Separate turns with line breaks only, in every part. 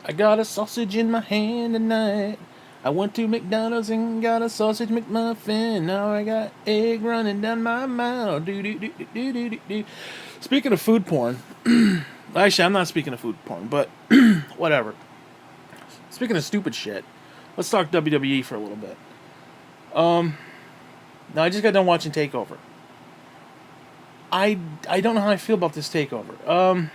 I got a sausage in my hand tonight. I went to McDonald's and got a sausage McMuffin. Now I got egg running down my mouth. Do do do do do do do do. Speaking of food porn, actually I'm not speaking of food porn, but whatever. Speaking of stupid shit, let's talk WWE for a little bit. Now I just got done watching Takeover. I don't know how I feel about this Takeover.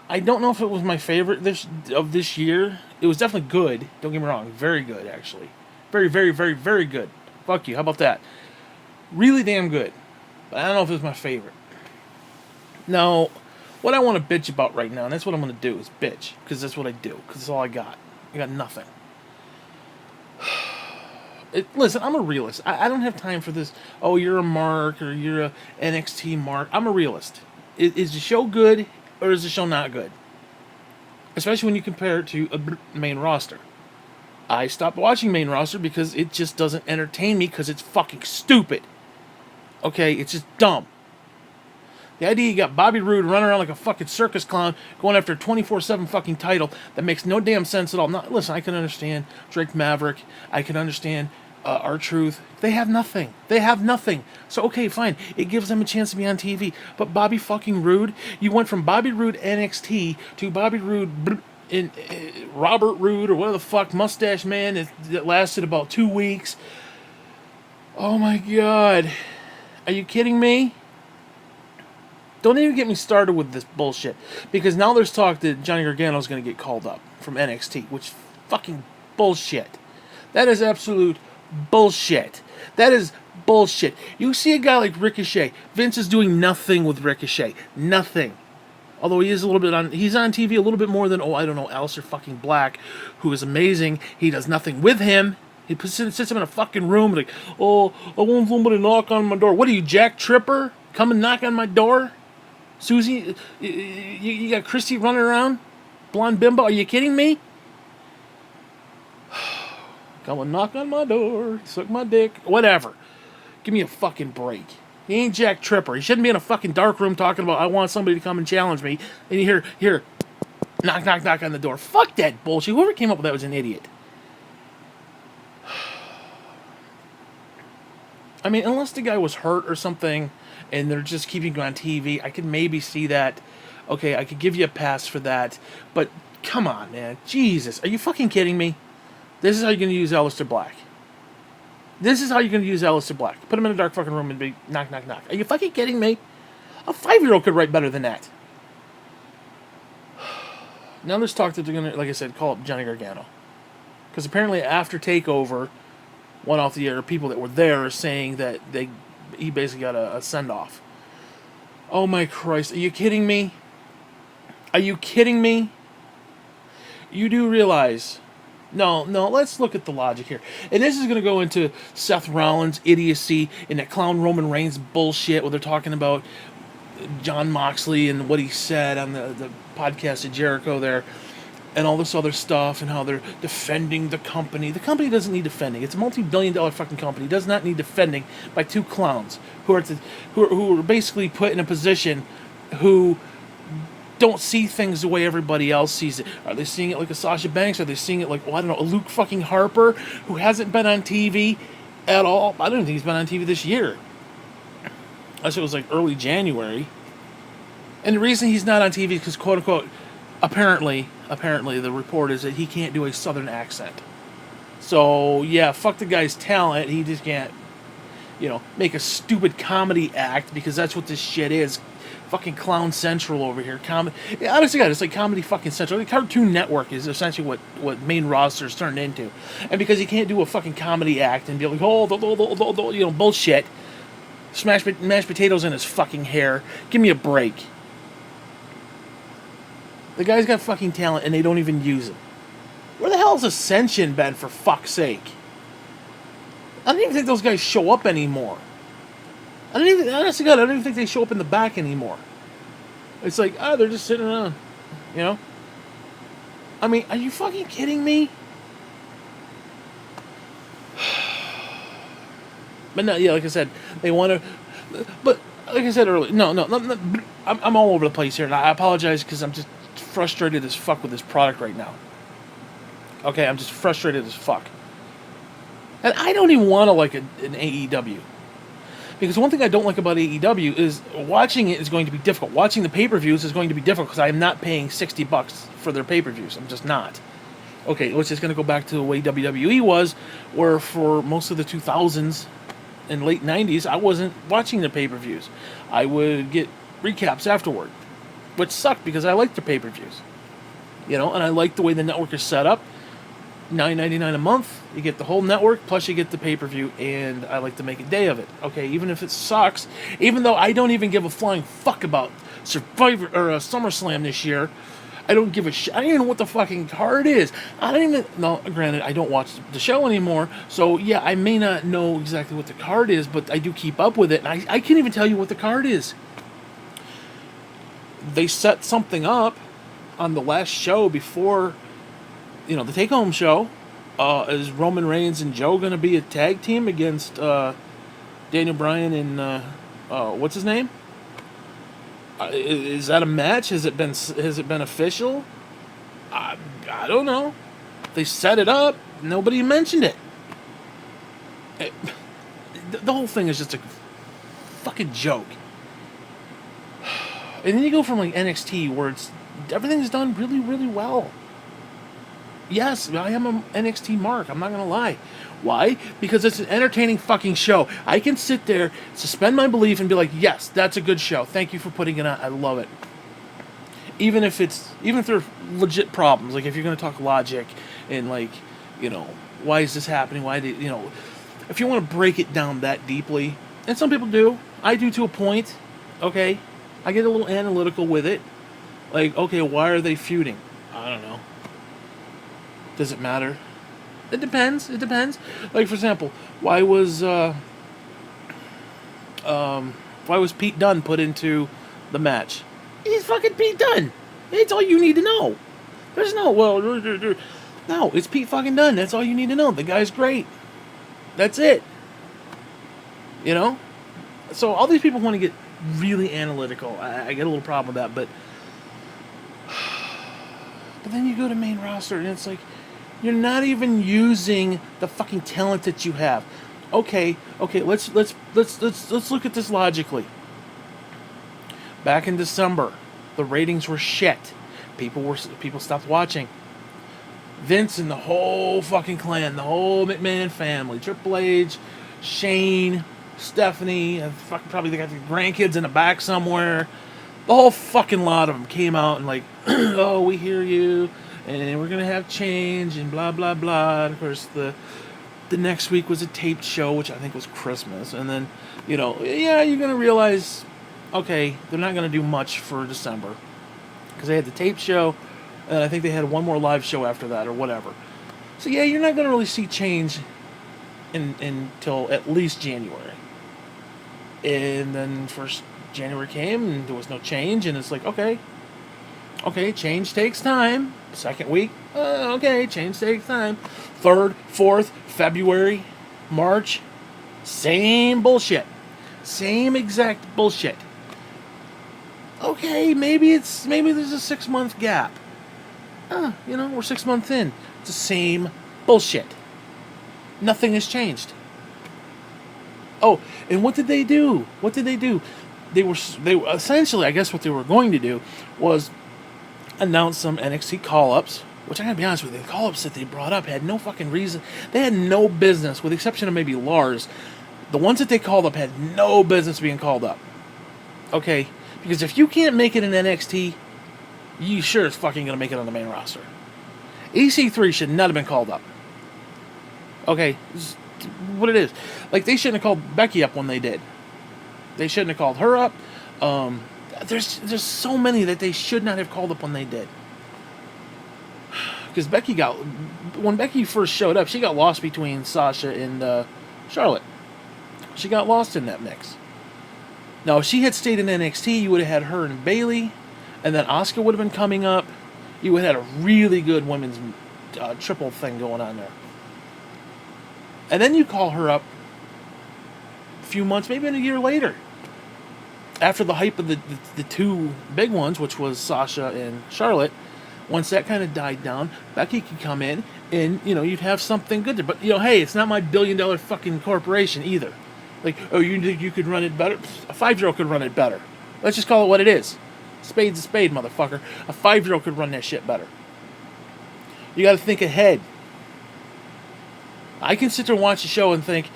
I don't know if it was my favorite this year. It was definitely good. Don't get me wrong, very good actually, very very very very good. Fuck you. How about that? Really damn good. But I don't know if it was my favorite. Now, what I want to bitch about right now, and that's what I'm going to do, is bitch, because that's what I do, because that's all I got. I got nothing. Listen, I'm a realist. I don't have time for this. Oh, you're a mark or you're a NXT mark. I'm a realist. Is the show good or is the show not good? Especially when you compare it to a main roster. I stopped watching main roster because it just doesn't entertain me because it's fucking stupid. Okay, it's just dumb. The idea you got Bobby Roode running around like a fucking circus clown going after a 24/7 fucking title that makes no damn sense at all. Now, listen, I can understand Drake Maverick. I can understand R-Truth. They have nothing. They have nothing. So, okay, fine. It gives them a chance to be on TV. But Bobby fucking Roode, you went from Bobby Roode NXT to Bobby Roode in Robert Roode or whatever the fuck, Mustache Man that lasted about 2 weeks. Oh my god. Are you kidding me? Don't even get me started with this bullshit. Because now there's talk that Johnny Gargano's going to get called up from NXT, which is fucking bullshit. That is absolute bullshit. That is bullshit. You see a guy like Ricochet. Vince is doing nothing with Ricochet. Nothing. Although he is a little bit on... He's on TV a little bit more than, I don't know, Aleister fucking Black, who is amazing. He does nothing with him. He sits him in a fucking room like, oh, I want somebody to knock on my door. What are you, Jack Tripper? Come and knock on my door? Susie, you got Christy running around? Blonde bimbo, are you kidding me? Come and knock on my door, suck my dick, whatever. Give me a fucking break. He ain't Jack Tripper. He shouldn't be in a fucking dark room talking about, I want somebody to come and challenge me. And you hear, knock, knock, knock on the door. Fuck that bullshit. Whoever came up with that was an idiot. I mean, unless the guy was hurt or something, and they're just keeping him on TV, I could maybe see that. Okay, I could give you a pass for that. But, come on, man. Jesus. Are you fucking kidding me? This is how you're going to use Aleister Black. This is how you're going to use Aleister Black. Put him in a dark fucking room and be knock, knock, knock. Are you fucking kidding me? A 5-year-old could write better than that. Now there's talk that they're going to, like I said, call up Johnny Gargano. Because apparently after TakeOver went off the air, people that were there are saying that he basically got a send-off. Oh my Christ, are you kidding me? Are you kidding me? You do realize... No, let's look at the logic here. And this is going to go into Seth Rollins' idiocy and that clown Roman Reigns bullshit where they're talking about Jon Moxley and what he said on the podcast of Jericho there and all this other stuff and how they're defending the company. The company doesn't need defending. It's a multi-billion-dollar fucking company. It does not need defending by two clowns who are basically put in a position who don't see things the way everybody else sees it. Are they seeing it like a Sasha Banks? Are they seeing it like, I don't know, a Luke fucking Harper who hasn't been on TV at all? I don't think he's been on TV this year. Unless it was like early January. And the reason he's not on TV is because, quote unquote, apparently the report is that he can't do a southern accent. So, yeah, fuck the guy's talent. He just can't, make a stupid comedy act because that's what this shit is. Fucking Clown Central over here. Honestly, God, it's like Comedy fucking Central. The Cartoon Network is essentially what main roster's turned into. And because he can't do a fucking comedy act and be like, bullshit. Mashed potatoes in his fucking hair. Give me a break. The guy's got fucking talent and they don't even use him. Where the hell's Ascension been, for fuck's sake? I don't even think those guys show up anymore. Honestly, God, I don't even think they show up in the back anymore. It's like, they're just sitting around, I mean, are you fucking kidding me? But no, yeah, like I said, they want to, but like I said earlier, no, I'm all over the place here, and I apologize because I'm just frustrated as fuck with this product right now. Okay, I'm just frustrated as fuck. And I don't even want to like an AEW. Because one thing I don't like about AEW is watching it is going to be difficult. Watching the pay-per-views is going to be difficult because I'm not paying $60 for their pay-per-views. I'm just not. Okay, let's just going to go back to the way WWE was, where for most of the 2000s and late 90s, I wasn't watching the pay-per-views. I would get recaps afterward, which sucked because I liked the pay-per-views. You know, and I like the way the network is set up. $9.99 a month, you get the whole network, plus you get the pay-per-view, and I like to make a day of it. Okay, even if it sucks, even though I don't even give a flying fuck about Survivor or SummerSlam this year, I don't give a shit. I don't even know what the fucking card is. I don't even... No, granted, I don't watch the show anymore, so yeah, I may not know exactly what the card is, but I do keep up with it, and I can't even tell you what the card is. They set something up on the last show before... You know, the take-home show, is Roman Reigns and Joe going to be a tag team against Daniel Bryan and what's his name? Is that a match? Has it been official? I don't know. They set it up. Nobody mentioned it. The whole thing is just a fucking joke. And then you go from like NXT where everything's done really, really well. Yes, I am an NXT mark. I'm not going to lie. Why? Because it's an entertaining fucking show. I can sit there, suspend my belief, and be like, yes, that's a good show. Thank you for putting it on. I love it. Even if there are legit problems, like if you're going to talk logic and like, you know, why is this happening? Why did, you know, if you want to break it down that deeply, and some people do, I do to a point, okay? I get a little analytical with it. Like, okay, why are they feuding? I don't know. Does it matter? It depends. It depends. Like, for example, why was Pete Dunne put into the match? He's fucking Pete Dunne. It's all you need to know. There's no, well, no, it's Pete fucking Dunne. That's all you need to know. The guy's great. That's it. You know? So all these people want to get really analytical. I get a little problem with that, but then you go to main roster and it's like, you're not even using the fucking talent that you have. Okay, let's look at this logically. Back in December, the ratings were shit. People stopped watching. Vince and the whole fucking clan, the whole McMahon family, Triple H, Shane, Stephanie, and fucking probably they got the grandkids in the back somewhere. The whole fucking lot of them came out and like, oh, we hear you. And we're going to have change and blah, blah, blah. And of course, the next week was a taped show, which I think was Christmas. And then, you know, yeah, you're going to realize, okay, they're not going to do much for December. Because they had the taped show, and I think they had one more live show after that or whatever. So, yeah, you're not going to really see change until at least January. And then first January came, and there was no change. And it's like, okay, change takes time. Second week, okay, change takes time. Third, fourth, February, March, same bullshit. Same exact bullshit. Okay, maybe there's a 6-month gap. You know, we're 6 months in. It's the same bullshit. Nothing has changed. Oh, and what did they do? They essentially, I guess what they were going to do was announce some NXT call-ups, which I gotta be honest with you, the call-ups that they brought up had no fucking reason. They had no business, with the exception of maybe Lars. The ones that they called up had no business being called up. Okay? Because if you can't make it in NXT, you sure as fucking gonna make it on the main roster. EC3 should not have been called up. Okay? This is what it is. Like, they shouldn't have called Becky up when they did. They shouldn't have called her up. There's so many that they should not have called up when they did. Because when Becky first showed up, she got lost between Sasha and Charlotte. She got lost in that mix. Now, if she had stayed in NXT, you would have had her and Bayley, and then Asuka would have been coming up. You would have had a really good women's triple thing going on there. And then you call her up a few months, maybe a year later. after the hype of the two big ones, which was Sasha and Charlotte, once that kind of died down, Becky could come in and, you'd have something good there. But, hey, it's not my $1 billion fucking corporation either. Like, oh, you think you could run it better? A 5-year-old could run it better. Let's just call it what it is. Spade's a spade, motherfucker. A 5-year-old could run that shit better. You got to think ahead. I can sit there and watch the show and think,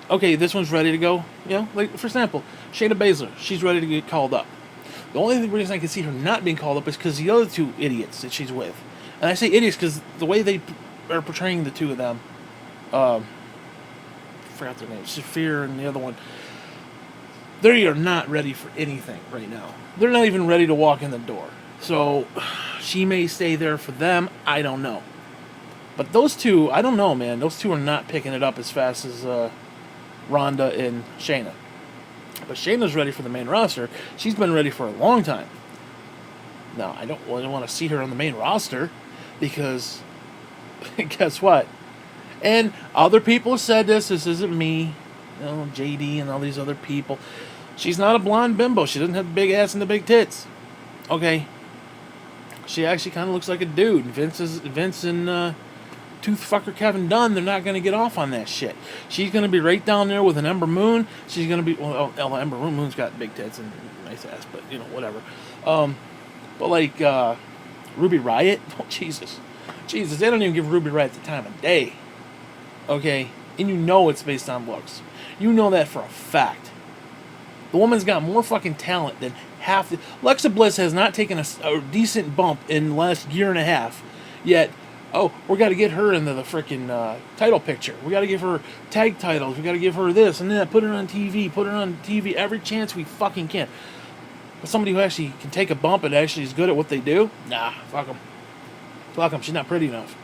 okay, this one's ready to go. Like, for example, Shayna Baszler, she's ready to get called up. The only reason I can see her not being called up is because the other two idiots that she's with. And I say idiots because the way they are portraying the two of them, I forgot their names, Saphir and the other one, they are not ready for anything right now. They're not even ready to walk in the door. So, she may stay there for them, I don't know. But those two, I don't know, man. Those two are not picking it up as fast as Ronda and Shayna. But Shayna's ready for the main roster. She's been ready for a long time. Now, I don't want to see her on the main roster because, guess what? And other people have said this. This isn't me. JD and all these other people. She's not a blonde bimbo. She doesn't have the big ass and the big tits. Okay. She actually kind of looks like a dude. Vince and toothfucker Kevin Dunn, they're not going to get off on that shit. She's going to be right down there with an Ember Moon. She's going to be, Ember Moon's got big tits and nice ass, but, whatever. But like, Ruby Riott, oh, Jesus, they don't even give Ruby Riott the time of day. Okay? And it's based on looks. You know that for a fact. The woman's got more fucking talent than half the... Alexa Bliss has not taken a decent bump in the last year and a half, yet... Oh, we got to get her into the freaking title picture. We got to give her tag titles. We got to give her this and that. Put her on TV every chance we fucking can. But somebody who actually can take a bump and actually is good at what they do? Nah, fuck them. Fuck them. She's not pretty enough.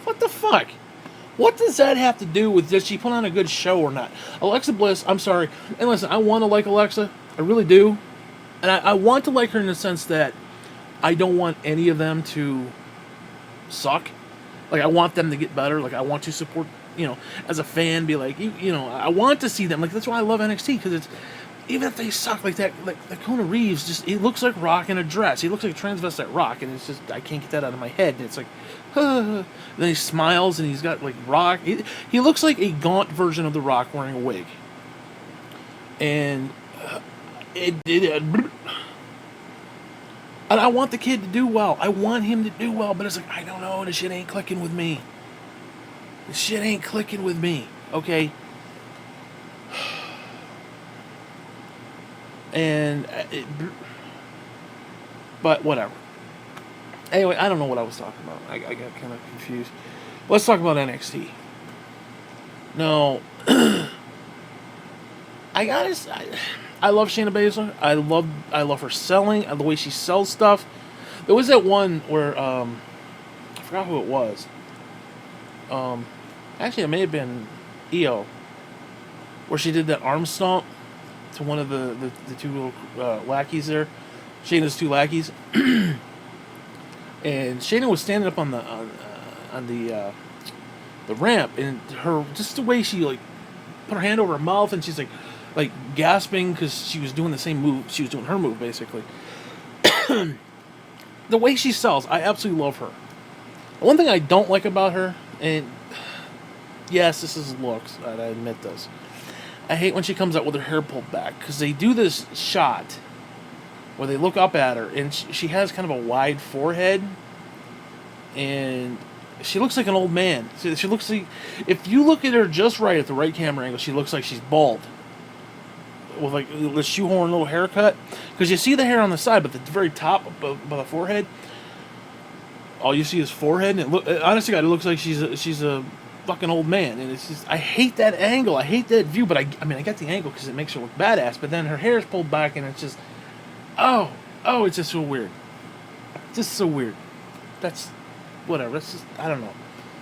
What the fuck? What does that have to do with, does she put on a good show or not? Alexa Bliss, I'm sorry. And listen, I want to like Alexa. I really do. And I want to like her in the sense that I don't want any of them to... suck. Like, I want them to get better. Like, I want to support, as a fan, be like, I want to see them. Like, that's why I love NXT, because it's, even if they suck like that, like Kona Reeves, just, he looks like Rock in a dress. He looks like a transvestite Rock, and it's just, I can't get that out of my head. And it's like, then he smiles, and he's got, like, Rock. He looks like a gaunt version of the Rock wearing a wig. And, and I want the kid to do well. I want him to do well, but it's like, I don't know, this shit ain't clicking with me. Okay? And, but whatever. Anyway, I don't know what I was talking about. I got kind of confused. Let's talk about NXT. No, I love Shayna Baszler. I love her selling, the way she sells stuff. There was that one where I forgot who it was. Actually, it may have been Io, where she did that arm stomp to one of the two little lackeys there, Shayna's two lackeys, and Shayna was standing up on the ramp, and her, just the way she like put her hand over her mouth, and she's like gasping because she was doing the same move. She was doing her move, basically. The way she sells, I absolutely love her. The one thing I don't like about her, and yes, this is looks, I admit this, I hate when she comes out with her hair pulled back, because they do this shot where they look up at her, and she has kind of a wide forehead, and she looks like an old man. She looks like, if you look at her just right at the right camera angle, she looks like she's bald, with like a shoehorn little haircut, because you see the hair on the side, but the very top above the forehead, all you see is forehead, and honestly, God, it looks like she's a fucking old man, and it's just, I hate that angle, I hate that view, but I get the angle because it makes her look badass, but then her hair is pulled back, and it's just, it's just so weird, that's, whatever, that's just, I don't know,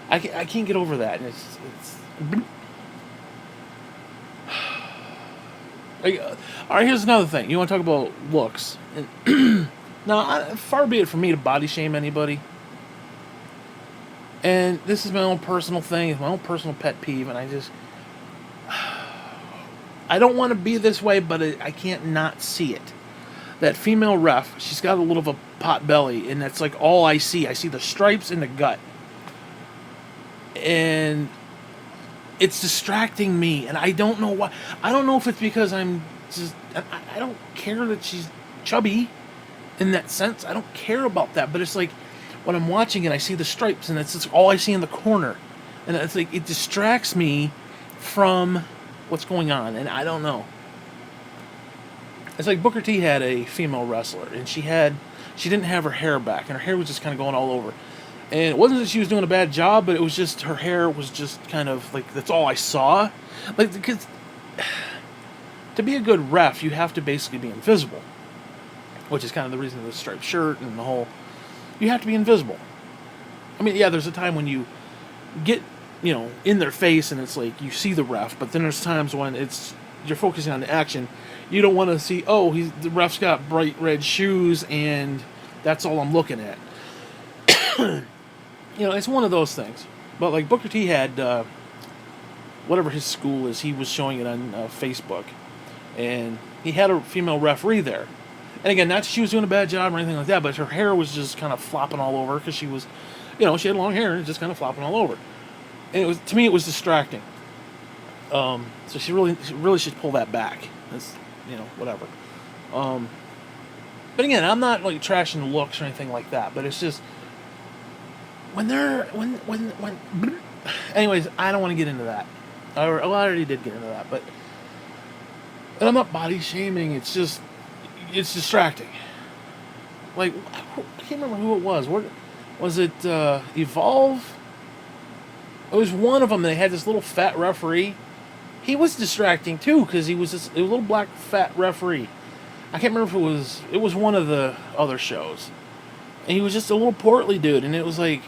I can't get over that, and it's like, all right, here's another thing. You want to talk about looks. Now, far be it from me to body shame anybody. And this is my own personal thing. It's my own personal pet peeve. And I I don't want to be this way, but I can't not see it. That female ref, she's got a little of a pot belly, and that's like all I see. I see the stripes in the gut. And it's distracting me, and I don't know why. I don't know if it's because I don't care that she's chubby in that sense. I don't care about that, but it's like when I'm watching it, I see the stripes, and it's just all I see in the corner. And it's like, it distracts me from what's going on, and I don't know. It's like Booker T had a female wrestler, and she didn't have her hair back, and her hair was just kind of going all over. And it wasn't that she was doing a bad job, but it was just, her hair was just kind of like, that's all I saw. Like, because to be a good ref, you have to basically be invisible, which is kind of the reason of the striped shirt and the whole, you have to be invisible. I mean, yeah, there's a time when you get, in their face and it's like, you see the ref, but then there's times when you're focusing on the action. You don't want to see, the ref's got bright red shoes and that's all I'm looking at. It's one of those things. But like Booker T had, whatever his school is, he was showing it on Facebook. And he had a female referee there. And again, not that she was doing a bad job or anything like that, but her hair was just kind of flopping all over because she was, she had long hair and just kind of flopping all over. And to me, it was distracting. So she really should pull that back. It's, whatever. But again, I'm not like trashing the looks or anything like that, but it's just when anyways, I don't want to get into that. I already did get into that, but and I'm not body shaming. It's just, it's distracting. Like, I can't remember who it was. What was it? Evolve? It was one of them. They had this little fat referee. He was distracting too because it was a little black fat referee. I can't remember if it was one of the other shows. And he was just a little portly dude, and it was like,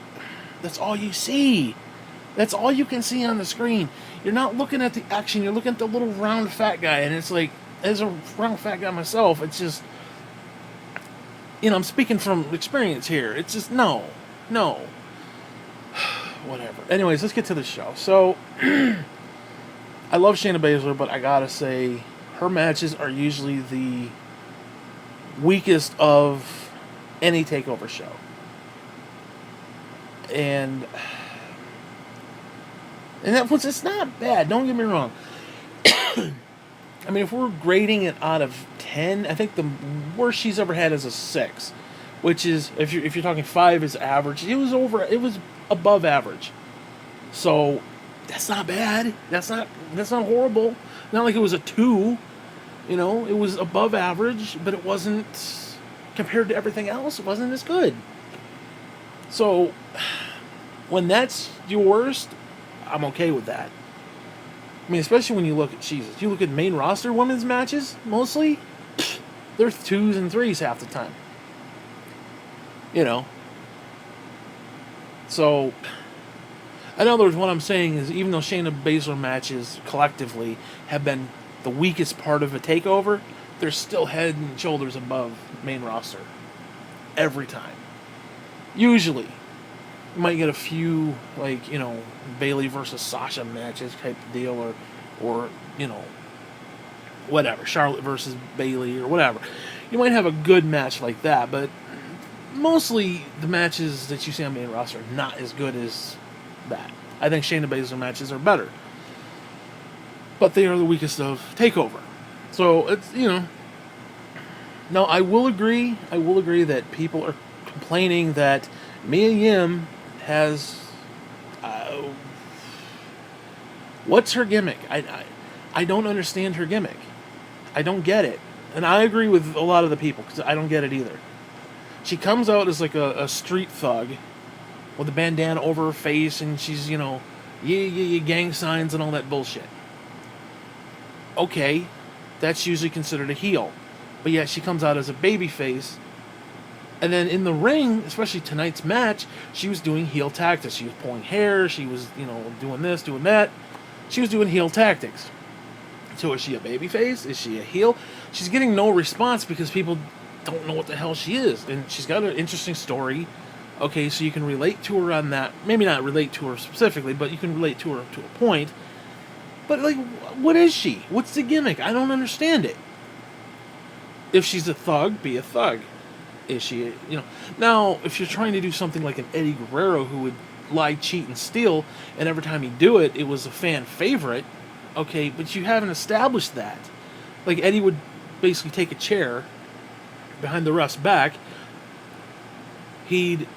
that's all you see. That's all you can see on the screen. You're not looking at the action, you're looking at the little round fat guy, and it's like, as a round fat guy myself, it's just, I'm speaking from experience here. It's just, no. Whatever. Anyways, let's get to the show. So, I love Shayna Baszler, but I gotta say, her matches are usually the weakest of any Takeover show. And it's not bad, don't get me wrong. I mean, if we're grading it out of 10, I think the worst she's ever had is a 6. Which is, if you're talking 5 is average, it was above average. So, that's not bad. That's not horrible. Not like it was a 2. It was above average, but it wasn't, compared to everything else, it wasn't as good. So, when that's your worst, I'm okay with that. I mean, especially when you look at main roster women's matches, mostly, they're 2s and 3s half the time. So, in other words, what I'm saying is, even though Shayna Baszler matches collectively have been the weakest part of a Takeover, they're still head and shoulders above main roster. Every time. Usually. You might get a few, like, Bayley versus Sasha matches type deal, or whatever, Charlotte versus Bayley, or whatever. You might have a good match like that, but mostly the matches that you see on main roster are not as good as that. I think Shayna Baszler matches are better. But they are the weakest of Takeover. So, it's, Now, I will agree that people are complaining that Mia Yim has... what's her gimmick? I don't understand her gimmick. I don't get it. And I agree with a lot of the people, because I don't get it either. She comes out as like a street thug with a bandana over her face, and she's, gang signs and all that bullshit. Okay, that's usually considered a heel. But yet she comes out as a babyface. And then in the ring, especially tonight's match, she was doing heel tactics. She was pulling hair, she was, doing this, doing that. She was doing heel tactics. So is she a babyface? Is she a heel? She's getting no response because people don't know what the hell she is. And she's got an interesting story. Okay, so you can relate to her on that. Maybe not relate to her specifically, but you can relate to her to a point. But, like, what is she? What's the gimmick? I don't understand it. If she's a thug, be a thug. Is she, Now, if you're trying to do something like an Eddie Guerrero who would lie, cheat, and steal, and every time he'd do it, it was a fan favorite, okay, but you haven't established that. Like, Eddie would basically take a chair behind the ref's back, he'd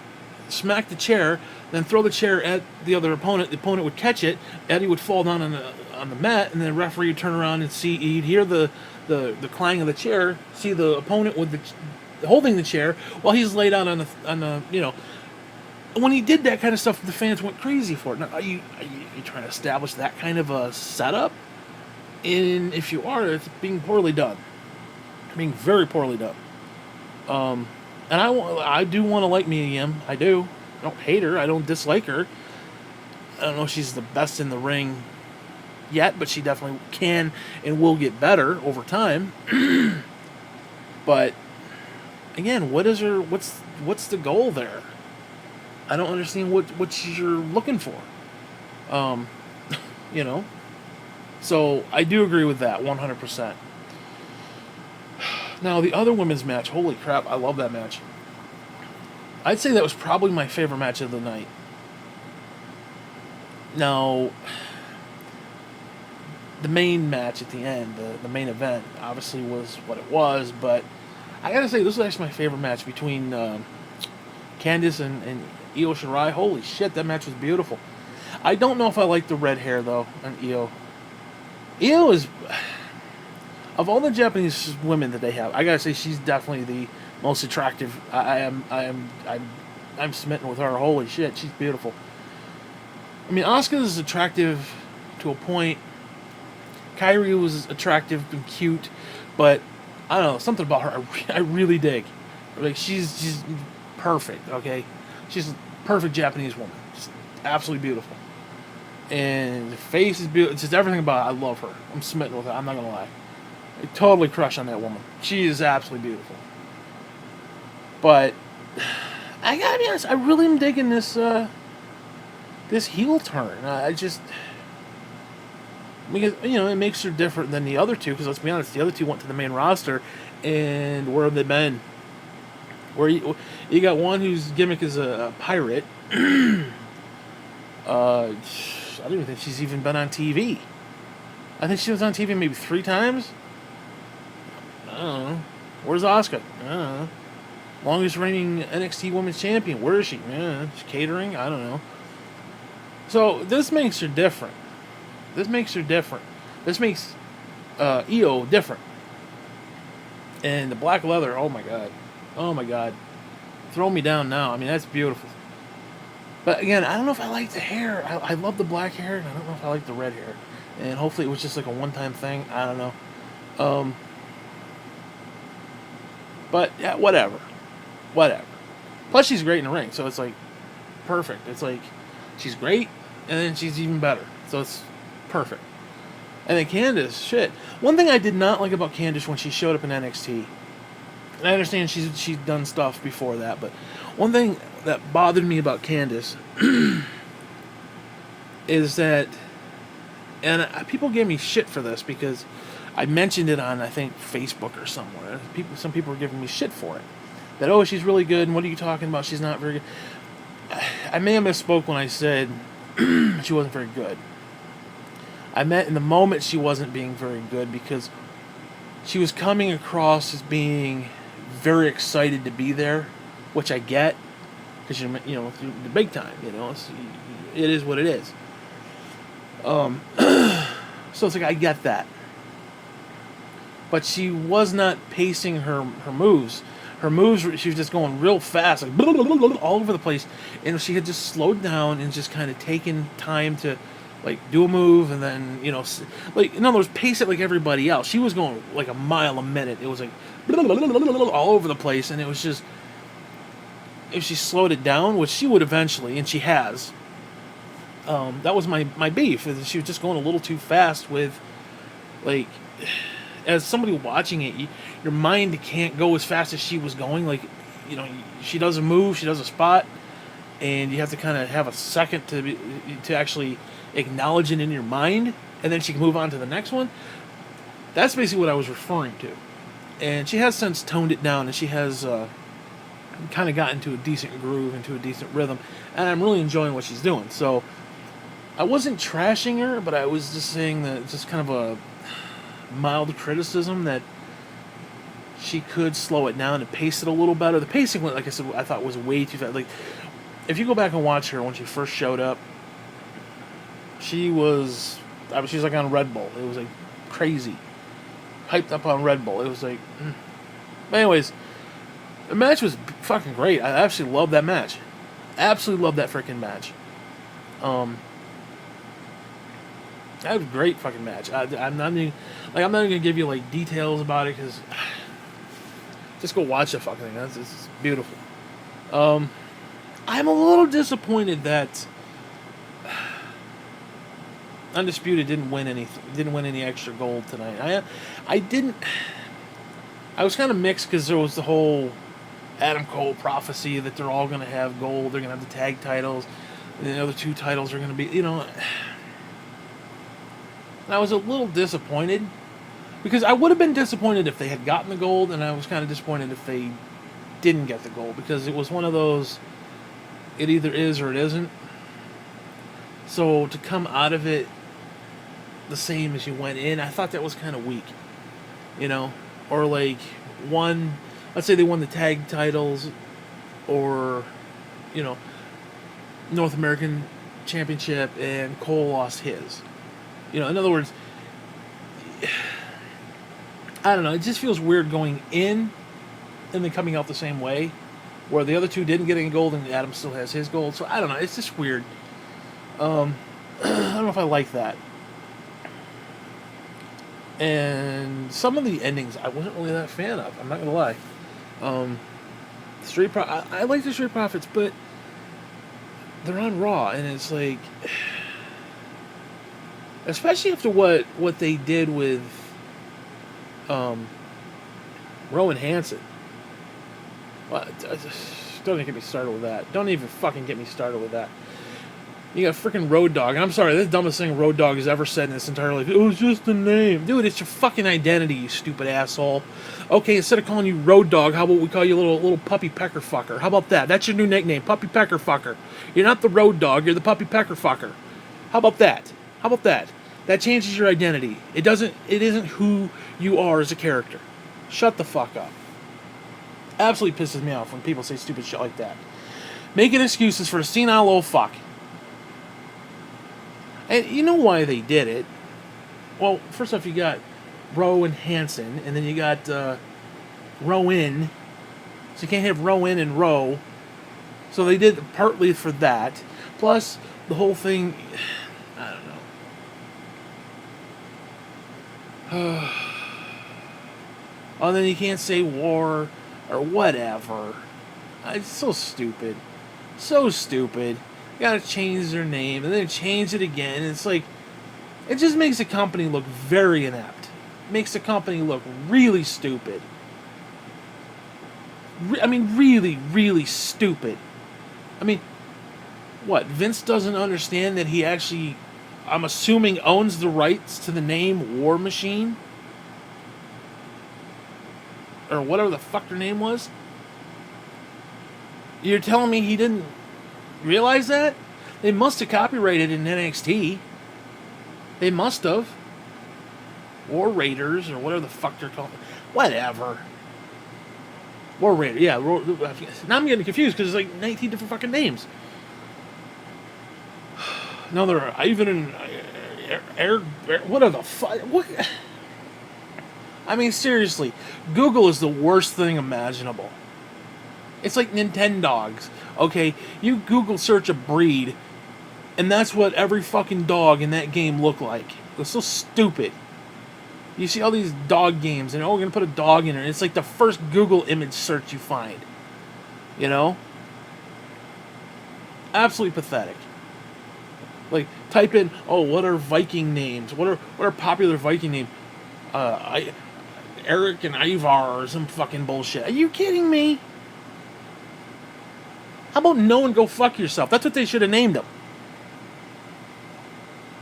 smack the chair, then throw the chair at the other opponent. The opponent would catch it. Eddie would fall down on the mat, and then the referee would turn around and see. He'd hear the clang of the chair, see the opponent with holding the chair while he's laid out on the. When he did that kind of stuff, the fans went crazy for it. Now, are you trying to establish that kind of a setup? And if you are, it's being poorly done. Being very poorly done. And I do want to like Mia Yim. I do. I don't hate her. I don't dislike her. I don't know if she's the best in the ring yet, but she definitely can and will get better over time. But again, what's the goal there? I don't understand what you're looking for. So I do agree with that 100%. Now, the other women's match, holy crap, I love that match. I'd say that was probably my favorite match of the night. Now, the main match at the end, the main event, obviously was what it was, but I gotta say, this was actually my favorite match between Candice and Io Shirai. Holy shit, that match was beautiful. I don't know if I like the red hair, though, on Io. Io is... Of all the Japanese women that they have, I gotta say she's definitely the most attractive. I'm smitten with her. Holy shit, she's beautiful. I mean, Asuka is attractive to a point. Kairi was attractive and cute, but I don't know, something about her I really dig. Like, she's perfect. Okay, she's a perfect Japanese woman. Just absolutely beautiful. And the face is beautiful. It's just everything about it. I love her. I'm smitten with her. I'm not gonna lie. I totally crush on that woman. She is absolutely beautiful. But I gotta be honest, I really am digging this this heel turn. Because it makes her different than the other two. Because let's be honest, the other two went to the main roster, and where have they been? Where you got one whose gimmick is a pirate. I don't even think she's even been on TV. I think she was on TV maybe 3 times. I don't know. Where's Asuka? I don't know. Longest reigning NXT Women's Champion. Where is she? She's catering? I don't know. So, this makes her different. This makes Io different. And the black leather, oh my god. Oh my god. Throw me down now. I mean, that's beautiful. But again, I don't know if I like the hair. I love the black hair, and I don't know if I like the red hair. And hopefully it was just like a one-time thing. I don't know. But, yeah, whatever. Plus, she's great in the ring, so it's, like, perfect. It's, like, she's great, and then she's even better. So it's perfect. And then Candice, shit. One thing I did not like about Candice when she showed up in NXT, and I understand she's done stuff before that, but one thing that bothered me about Candice is that, and people gave me shit for this because I mentioned it on, I think, Facebook or somewhere. Some people were giving me shit for it. That, oh, she's really good, and what are you talking about? She's not very good. I may have misspoke when I said she wasn't very good. I meant in the moment she wasn't being very good because she was coming across as being very excited to be there, which I get, because the big time, it is what it is. So it's like, I get that. But she was not pacing her moves. Her moves, she was just going real fast, like all over the place. And she had just slowed down and just kind of taken time to, like, do a move and then, like, in other words, pace it like everybody else. She was going like a mile a minute. It was like all over the place. And it was just, if she slowed it down, which she would eventually, and she has, that was my beef. Is she was just going a little too fast with, like, as somebody watching it, your mind can't go as fast as she was going. Like, she does a move, she does a spot, and you have to kind of have a second to actually acknowledge it in your mind, and then she can move on to the next one. That's basically what I was referring to. And she has since toned it down, and she has kind of got into a decent groove, into a decent rhythm, and I'm really enjoying what she's doing. So I wasn't trashing her, but I was just saying that it's just kind of a mild criticism that she could slow it down and pace it a little better. The pacing, like I said, I thought was way too fast. Like, if you go back and watch her when she first showed up, she was like on Red Bull. It was like crazy, hyped up on Red Bull. It was like, But anyways, the match was fucking great. I absolutely loved that match. Absolutely loved that freaking match. That was a great fucking match. I'm not even gonna give you like details about it because just go watch the fucking thing. It's beautiful. I'm a little disappointed that Undisputed didn't win any extra gold tonight. I was kind of mixed because there was the whole Adam Cole prophecy that they're all going to have gold. They're going to have the tag titles. And the other two titles are going to be, And I was a little disappointed because I would have been disappointed if they had gotten the gold, and I was kind of disappointed if they didn't get the gold because it was one of those, it either is or it isn't. So to come out of it the same as you went in, I thought that was kind of weak, or like let's say they won the tag titles or, North American Championship and Cole lost his. In other words, I don't know, it just feels weird going in and then coming out the same way, where the other two didn't get any gold and Adam still has his gold. So I don't know, it's just weird. I don't know if I like that. And some of the endings I wasn't really that fan of. I'm not gonna lie. I like the Street Profits, but they're on Raw, and it's like, especially after what they did with Rowan Hansen. Well, don't even get me started with that. Don't even fucking get me started with that. You got freaking Road Dogg. And I'm sorry, that's the dumbest thing Road Dogg has ever said in his entire life. It was just a name. Dude, it's your fucking identity, you stupid asshole. Okay, instead of calling you Road Dogg, how about we call you little puppy pecker fucker? How about that? That's your new nickname, puppy pecker fucker. You're not the Road Dogg, you're the puppy pecker fucker. How about that? How about that? That changes your identity. It isn't who you are as a character. Shut the fuck up. Absolutely pisses me off when people say stupid shit like that. Making excuses for a senile old fuck. And you know why they did it. Well, first off, you got Rowan Hansen, and then you got Rowan. So you can't have Rowan and Row. So they did partly for that. Plus, the whole thing, I don't know. Oh, then you can't say war or whatever. It's so stupid. So stupid. Gotta change their name, and then change it again. It's like, it just makes the company look very inept. Makes the company look really stupid. Really, really stupid. What? Vince doesn't understand that he actually, I'm assuming, owns the rights to the name War Machine? Or whatever the fuck their name was? You're telling me he didn't realize that? They must have copyrighted in NXT. They must have. War Raiders, or whatever the fuck they're called. Whatever. War Raider, yeah. Now I'm getting confused because there's like 19 different fucking names. No, there are Ivan and Air. What are the fuck? What? Seriously, Google is the worst thing imaginable. It's like Nintendogs. Okay, you Google search a breed, and that's what every fucking dog in that game looked like. It's so stupid. You see all these dog games, and we're going to put a dog in it. It's like the first Google image search you find. Absolutely pathetic. Like, type in, what are Viking names? What are popular Viking names? Eric and Ivar or some fucking bullshit. Are you kidding me? How about no and go fuck yourself? That's what they should have named them.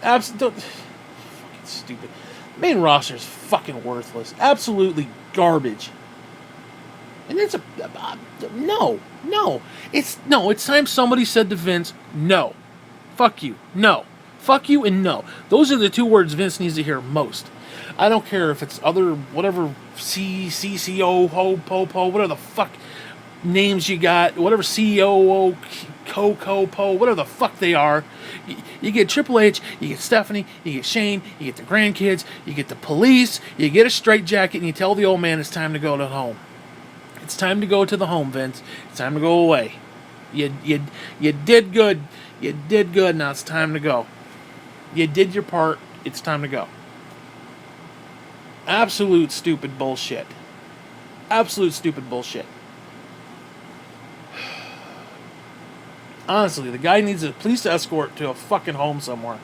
Fucking stupid. Main roster is fucking worthless. Absolutely garbage. And it's no. It's time somebody said to Vince, no. Fuck you. No. Fuck you and no. Those are the two words Vince needs to hear most. I don't care if it's other, whatever, CCO, ho, po, po, whatever the fuck names you got, whatever COO, po, whatever the fuck they are. You get Triple H, you get Stephanie, you get Shane, you get the grandkids, you get the police, you get a straitjacket, and you tell the old man it's time to go to home. It's time to go to the home, Vince. It's time to go away. You did good. You did good. Now it's time to go. You did your part. It's time to go. Absolute stupid bullshit. Absolute stupid bullshit. Honestly, the guy needs a police escort to a fucking home somewhere.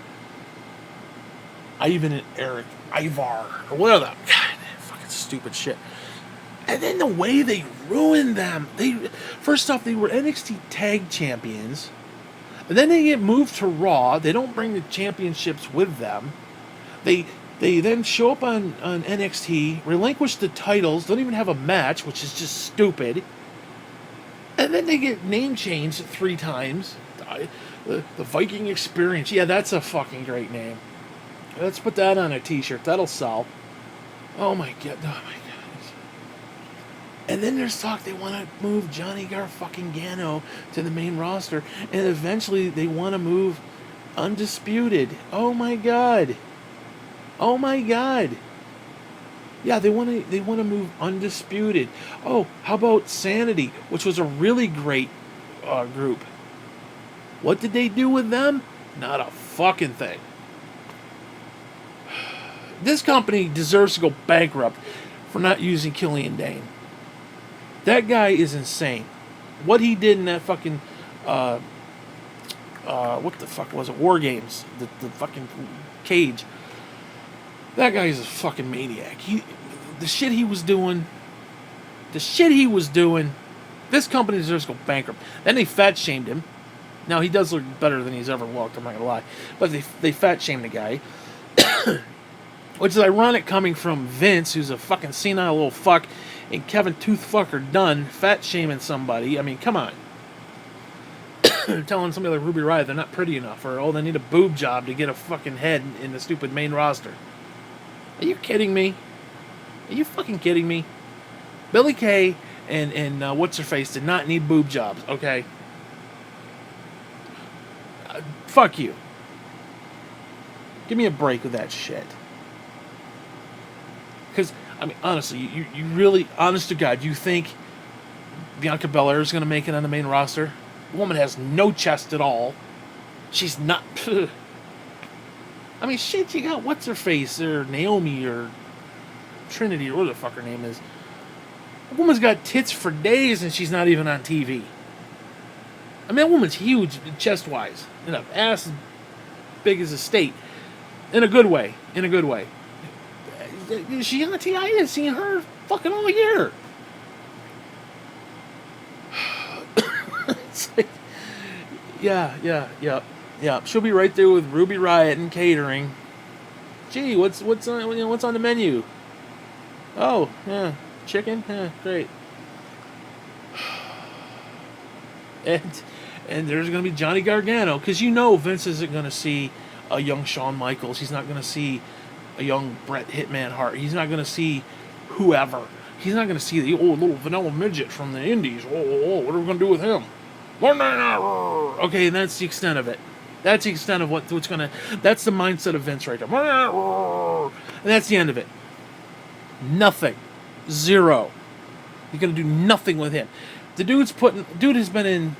Ivan and Eric. Ivar. Or whatever that. God, fucking stupid shit. And then the way they ruined them. First off, they were NXT Tag Champions. And then they get moved to Raw. They don't bring the championships with them. They then show up on NXT, relinquish the titles, don't even have a match, which is just stupid. And then they get name changed 3 times. The Viking Experience. Yeah, that's a fucking great name. Let's put that on a t-shirt. That'll sell. Oh my god. And then there's talk they want to move Johnny Garfucking-Gano to the main roster, and eventually they want to move Undisputed. Oh my god. Oh my god. Yeah, they want to move Undisputed. Oh, how about Sanity, which was a really great group. What did they do with them? Not a fucking thing. This company deserves to go bankrupt for not using Killian Dane. That guy is insane. What he did in that fucking, what the fuck was it? War Games. The fucking cage. That guy is a fucking maniac. The shit he was doing, this company deserves to go bankrupt. Then they fat shamed him. Now, he does look better than he's ever looked, I'm not gonna lie. But they fat shamed the guy. Which is ironic coming from Vince, who's a fucking senile little fuck, and Kevin Toothfucker Dunn fat shaming somebody. I mean, come on. Telling somebody like Ruby Riott they're not pretty enough, or they need a boob job to get a fucking head in the stupid main roster. Are you kidding me? Are you fucking kidding me? Billie Kay and what's her face did not need boob jobs, okay? Fuck you. Give me a break with that shit. Because, I mean, honestly, you really, honest to God, you think Bianca Belair is going to make it on the main roster? The woman has no chest at all. She's not. I mean, shit, you got what's-her-face, or Naomi, or Trinity, or whatever the fuck her name is. The woman's got tits for days, and she's not even on TV. I mean, that woman's huge, chest-wise. And an ass as big as a state. In a good way. Is she on the TV? I didn't see her fucking all year. It's like, yeah. She'll be right there with Ruby Riott and catering. Gee, what's on the menu? Oh, yeah, chicken. Yeah, great. And there's gonna be Johnny Gargano, because Vince isn't gonna see a young Shawn Michaels. He's not gonna see a young Bret Hitman Hart. He's not going to see whoever. He's not going to see the old little vanilla midget from the Indies. What are we going to do with him? Okay, that's the extent of it. That's the extent of what's going to... That's the mindset of Vince right there. And that's the end of it. Nothing. Zero. You're going to do nothing with him. The dude has been in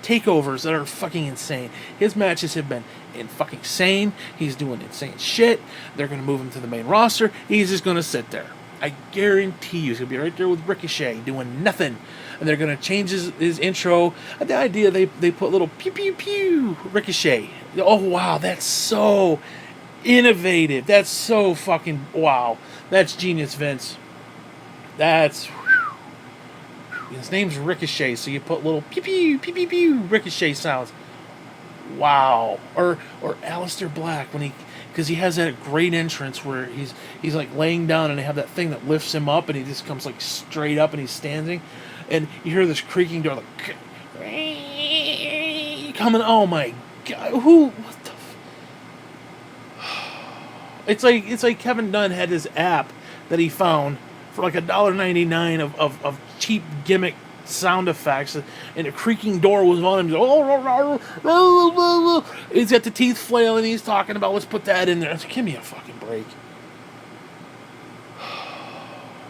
takeovers that are fucking insane. His matches have been fucking insane. He's doing insane shit. They're going to move him to the main roster. He's just going to sit there. I guarantee you he's going to be right there with Ricochet doing nothing. And they're going to change his intro. The idea they put little pew pew pew Ricochet. Oh wow, that's so innovative. That's so fucking wow. That's genius, Vince. That's... His name's Ricochet, so you put little pew pew pew pew pew Ricochet sounds. Wow. Or Aleister Black when because he has that great entrance where he's like laying down and they have that thing that lifts him up and he just comes like straight up and he's standing, and you hear this creaking door like coming. Oh my god! Who? What the? It's like Kevin Dunn had his app that he found for like $1.99 of cheap gimmick sound effects, and a creaking door was on him. He's got the teeth flailing. He's talking about, let's put that in there. Give me a fucking break.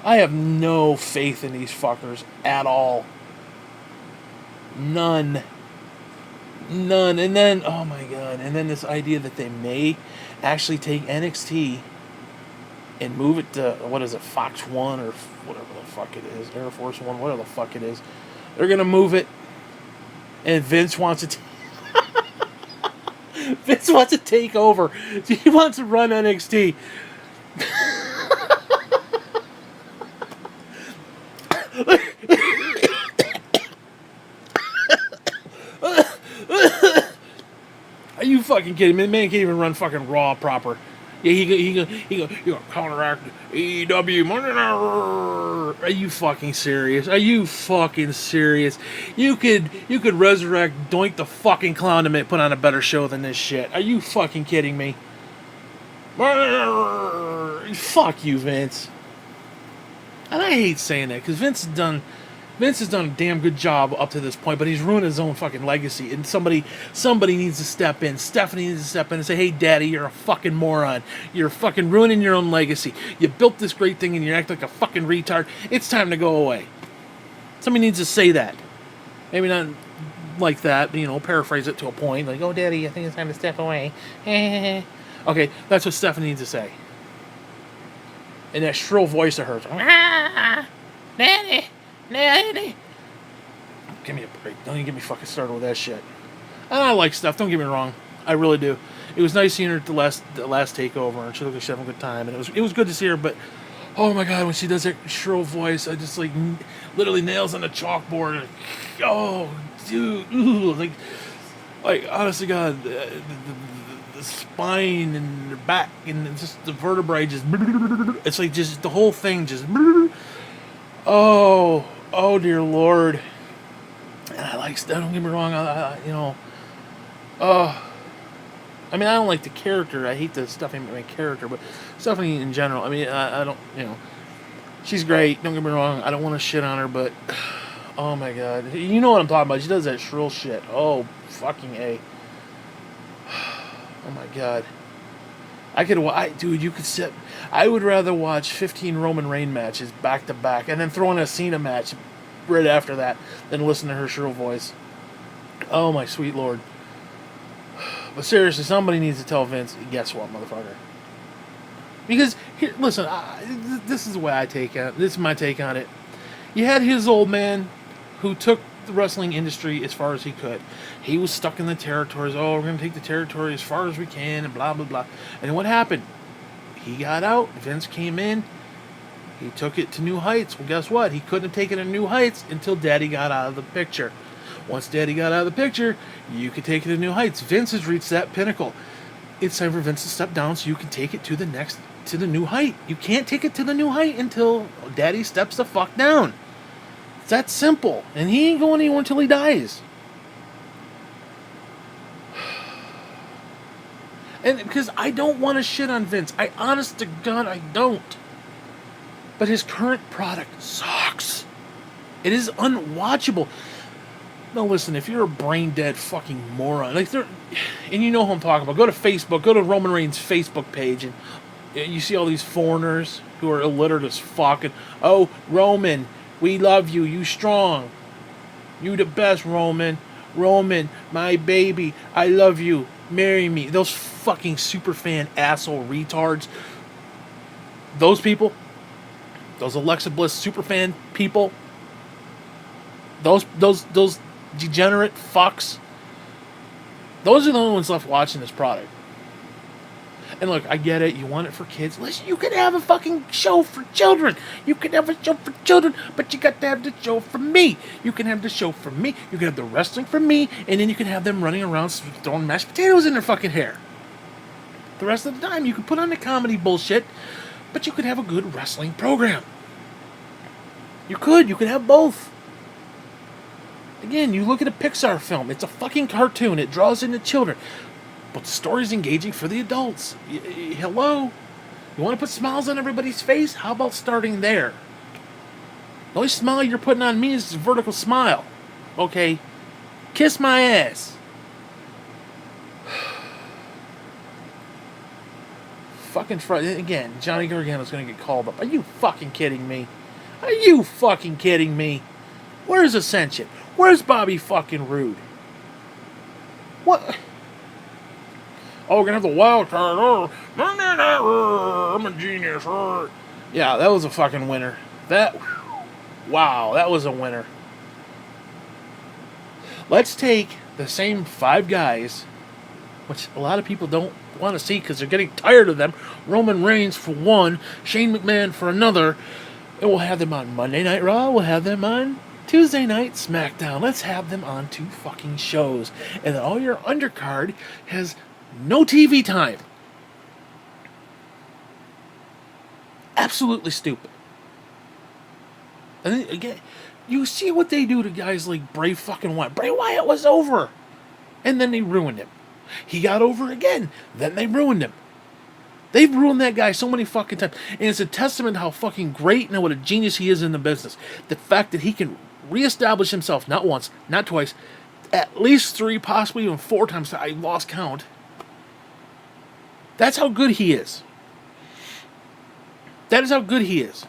I have no faith in these fuckers at all. None. And then, oh my god, and then this idea that they may actually take NXT and move it to, what is it, Fox 1 or whatever the fuck it is, Air Force 1, whatever the fuck it is. They're going to move it, and Vince wants to Vince wants to take over. He wants to run NXT. Are you fucking kidding me? The man can't even run fucking Raw proper. Yeah, he go counteract AEW. Are you fucking serious? Are you fucking serious? You could resurrect Doink the fucking Clown to put on a better show than this shit. Are you fucking kidding me? Fuck you, Vince. And I hate saying that because Vince has done a damn good job up to this point, but he's ruined his own fucking legacy. And somebody needs to step in. Stephanie needs to step in and say, hey, Daddy, you're a fucking moron. You're fucking ruining your own legacy. You built this great thing and you act like a fucking retard. It's time to go away. Somebody needs to say that. Maybe not like that, paraphrase it to a point. Like, oh, Daddy, I think it's time to step away. Okay, that's what Stephanie needs to say. In that shrill voice of hers. Daddy. Give me a break. Don't even get me fucking started with that shit. And I like Steph, don't get me wrong. I really do. It was nice seeing her at the last takeover, and she looked like she was having a good time, and it was good to see her, but oh my god, when she does that shrill voice, I just like literally nails on the chalkboard. And, oh, dude, like honest to God, the spine and the back and just the vertebrae just, it's like just the whole thing just, oh dear Lord. And I like Steph, don't get me wrong, I mean, I don't like the character. I hate the Stephanie McMahon character, but Stephanie in general, I mean, I don't, she's great, don't get me wrong. I don't want to shit on her, but oh my god. You know what I'm talking about. She does that shrill shit. Oh, fucking A. Oh my god. Dude, you could sit. I would rather watch 15 Roman Reigns matches back to back and then throw in a Cena match right after that than listen to her shrill voice. Oh my sweet Lord. But seriously, somebody needs to tell Vince, guess what, motherfucker? Because, here, listen, this is the way I take it. This is my take on it. You had his old man who took the wrestling industry as far as he could. He was stuck in the territories. Oh, we're going to take the territory as far as we can, and blah, blah, blah. And what happened? He got out. Vince came in. He took it to new heights. Well, guess what? He couldn't have taken it to new heights until Daddy got out of the picture. Once Daddy got out of the picture, you could take it to new heights. Vince has reached that pinnacle. It's time for Vince to step down so you can take it to the new height. You can't take it to the new height until Daddy steps the fuck down. It's that simple. And he ain't going anywhere until he dies. And because I don't want to shit on Vince. Honest to God, I don't. But his current product sucks. It is unwatchable. Now listen, if you're a brain dead fucking moron, and you know who I'm talking about, go to Facebook, go to Roman Reigns' Facebook page, and you see all these foreigners who are illiterate as fuck, and, oh, Roman, we love you, you strong, you the best, Roman, my baby, I love you, marry me. Those fucking superfan asshole retards, those people, those Alexa Bliss superfan people, those degenerate fucks, those are the only ones left watching this product. And look, I get it. You want it for kids. Listen, you can have a fucking show for children. You can have a show for children, but you got to have the show for me. You can have the show for me. You can have the wrestling for me, and then you can have them running around throwing mashed potatoes in their fucking hair. The rest of the time, you can put on the comedy bullshit, but you could have a good wrestling program. You could have both. Again, you look at a Pixar film. It's a fucking cartoon. It draws in the children. But the story's engaging for the adults. Hello? You want to put smiles on everybody's face? How about starting there? The only smile you're putting on me is a vertical smile. Okay? Kiss my ass. Fucking again, Johnny Gargano's gonna get called up. Are you fucking kidding me? Are you fucking kidding me? Where's Ascension? Where's Bobby fucking Roode? What? Oh, we're gonna have the wild card. Oh, I'm a genius. Yeah, that was a fucking winner. Wow, that was a winner. Let's take the same 5 guys, which a lot of people don't want to see because they're getting tired of them. Roman Reigns for one, Shane McMahon for another, and we'll have them on Monday Night Raw. We'll have them on Tuesday Night SmackDown. Let's have them on 2 fucking shows, and then all your undercard has no TV time. Absolutely stupid. And then, again, you see what they do to guys like Bray fucking Wyatt. Bray Wyatt was over, and then they ruined him. He got over again, then they ruined him. They've ruined that guy so many fucking times, and it's a testament to how fucking great and what a genius he is in the business. The fact that he can reestablish himself not once, not twice, at least 3, possibly even 4 times. I lost count. That's how good he is. That is how good he is.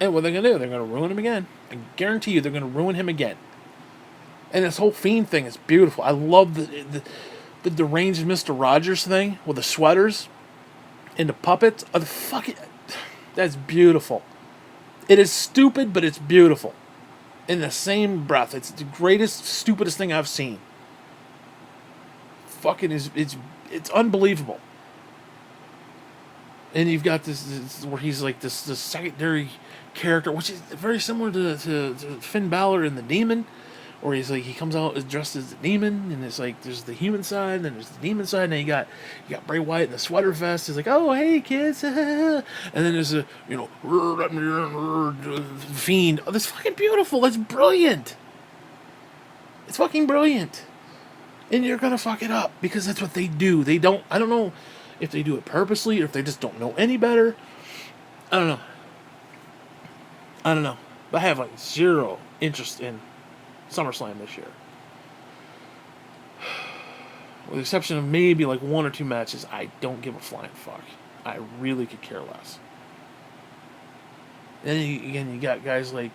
And what they're going to do, they're going to ruin him again. I guarantee you they're going to ruin him again. And this whole Fiend thing is beautiful. I love the deranged Mr. Rogers thing with the sweaters and the puppets. That's beautiful. It is stupid, but it's beautiful. In the same breath, it's the greatest, stupidest thing I've seen. It's unbelievable. And you've got this where he's like this secondary character, which is very similar to Finn Balor in The Demon, where he's like, he comes out dressed as the demon, and it's like there's the human side, and then there's the demon side, and then you got Bray Wyatt in the sweater vest. He's like, oh hey kids, and then there's a Fiend. Oh, that's fucking beautiful. That's brilliant. It's fucking brilliant. And you're gonna fuck it up because that's what they do. I don't know if they do it purposely or if they just don't know any better. I don't know. But I have like 0 interest in SummerSlam this year. With the exception of maybe like 1 or 2 matches, I don't give a flying fuck. I really could care less. And then you got guys like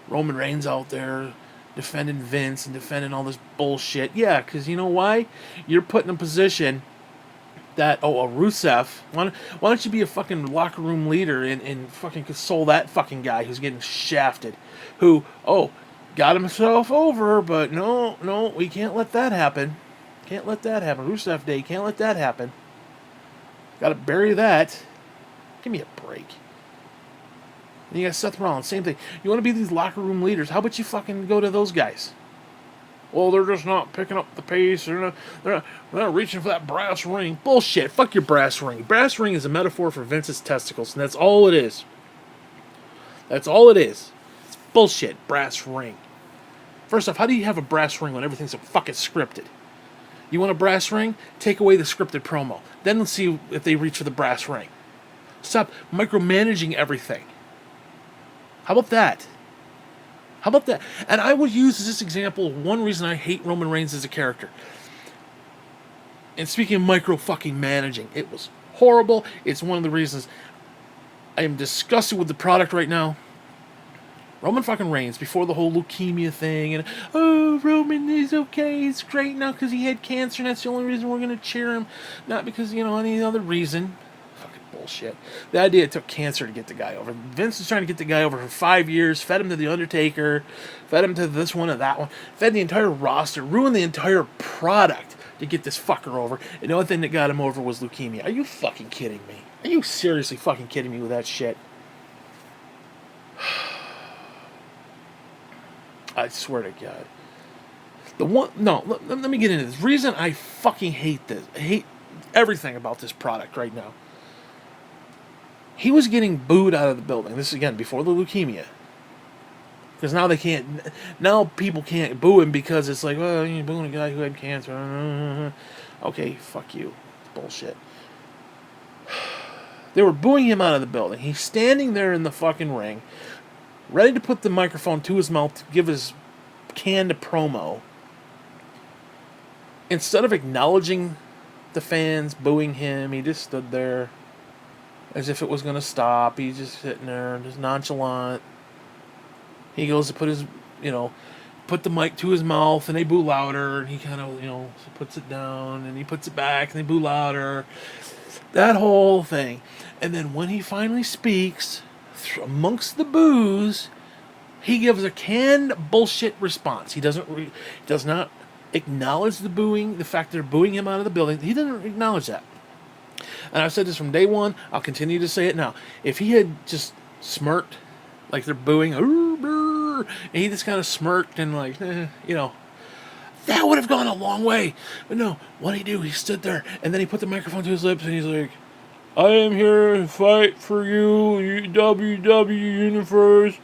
Roman Reigns out there defending Vince and defending all this bullshit. Yeah, because you know why? You're put in a position that, Rusev, why don't you be a fucking locker room leader and fucking console that fucking guy who's getting shafted, who, got himself over, but no, we can't let that happen. Can't let that happen. Rusev Day, can't let that happen. Gotta bury that. Give me a break. And you got Seth Rollins, same thing. You want to be these locker room leaders, how about you fucking go to those guys? Well, they're just not picking up the pace. They're not reaching for that brass ring. Bullshit. Fuck your brass ring. Brass ring is a metaphor for Vince's testicles, and that's all it is. That's all it is. It's bullshit. Brass ring. First off, how do you have a brass ring when everything's so fucking scripted? You want a brass ring? Take away the scripted promo. Then let's see if they reach for the brass ring. Stop micromanaging everything. How about that? How about that? And I would use this example one reason I hate Roman Reigns as a character. And speaking of micro-fucking managing, it was horrible. It's one of the reasons I am disgusted with the product right now. Roman fucking Reigns, before the whole leukemia thing, and, Roman is okay, he's great now because he had cancer, and that's the only reason we're going to cheer him. Not because, any other reason. Bullshit. The idea it took cancer to get the guy over. Vince was trying to get the guy over for 5 years, fed him to The Undertaker, fed him to this one and that one, fed the entire roster, ruined the entire product to get this fucker over. And the only thing that got him over was leukemia. Are you fucking kidding me? Are you seriously fucking kidding me with that shit? I swear to God. Let me get into this. Reason I fucking hate this. I hate everything about this product right now. He was getting booed out of the building. This is, again, before the leukemia. Because now they can't. Now people can't boo him because it's like, well, you're booing a guy who had cancer. Okay, fuck you. Bullshit. They were booing him out of the building. He's standing there in the fucking ring, ready to put the microphone to his mouth to give his canned promo. Instead of acknowledging the fans booing him, he just stood there as if it was going to stop. He's just sitting there, just nonchalant. He goes to put his, put the mic to his mouth, and they boo louder. And he kind of, puts it down, and he puts it back, and they boo louder. That whole thing. And then when he finally speaks, amongst the boos, he gives a canned bullshit response. He does not acknowledge the booing, the fact they're booing him out of the building. He doesn't acknowledge that. And I've said this from day one. I'll continue to say it now. If he had just smirked, like they're booing, and he just kind of smirked and like, that would have gone a long way. But no, what did he do? He stood there, and then he put the microphone to his lips, and he's like, I am here to fight for you, WWE Universe.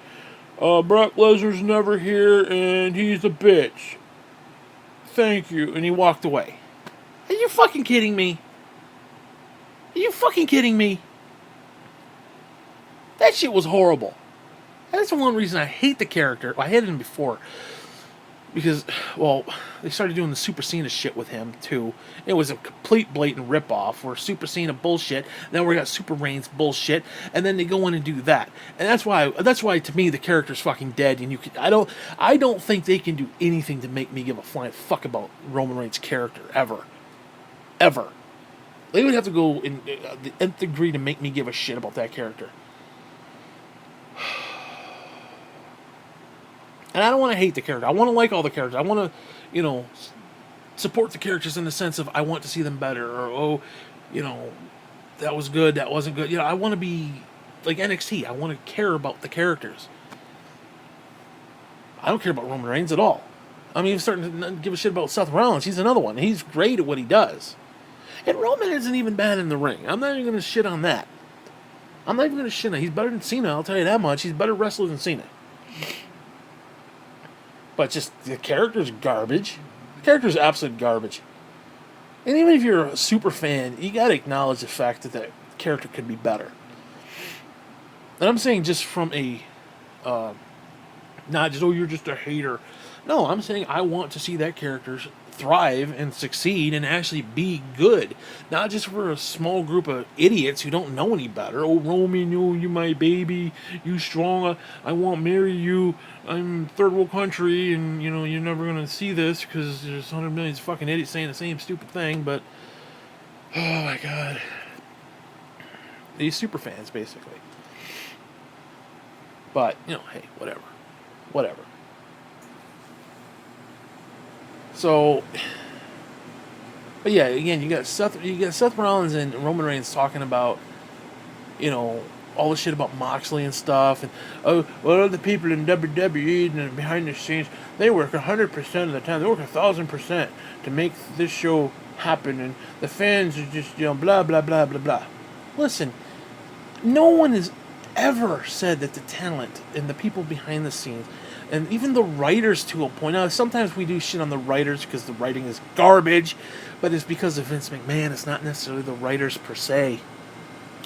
Brock Lesnar's never here, and he's a bitch. Thank you. And he walked away. Are you fucking kidding me? Are you fucking kidding me? That shit was horrible. That's the one reason I hate the character. Well, I hated him before. Because, well, they started doing the Super Cena shit with him, too. It was a complete blatant ripoff, where Super Cena bullshit, then we got Super Reigns bullshit, and then they go in and do that. And that's why to me, the character's fucking dead, and I don't think they can do anything to make me give a flying fuck about Roman Reigns' character, ever. Ever. They would have to go in the nth degree to make me give a shit about that character. And I don't want to hate the character. I want to like all the characters. I want to, support the characters in the sense of I want to see them better. Or, that was good, that wasn't good. I want to be like NXT. I want to care about the characters. I don't care about Roman Reigns at all. I mean, I'm starting to give a shit about Seth Rollins. He's another one. He's great at what he does. And Roman isn't even bad in the ring. I'm not even going to shit on that. I'm not even going to shit on it. He's better than Cena, I'll tell you that much. He's a better wrestler than Cena. But just the character's garbage. The character's absolute garbage. And even if you're a super fan, you gotta acknowledge the fact that that character could be better. And I'm saying just from a, not just, you're just a hater. No, I'm saying I want to see that character thrive and succeed and actually be good. Not just for a small group of idiots who don't know any better. Oh, Roman, you my baby. You strong. I won't marry you. I'm third world country, and you're never gonna see this because there's 100 million fucking idiots saying the same stupid thing. But oh my god, these super fans basically. But hey, whatever. So, but yeah, again, you got Seth Rollins and Roman Reigns talking about all the shit about Moxley and stuff, and the people in WWE and behind the scenes, they work 100% of the time. They work 1,000% to make this show happen, and the fans are just blah blah blah blah blah. Listen, no one has ever said that the talent and the people behind the scenes, and even the writers to a point. Now, sometimes we do shit on the writers because the writing is garbage, but it's because of Vince McMahon. It's not necessarily the writers per se.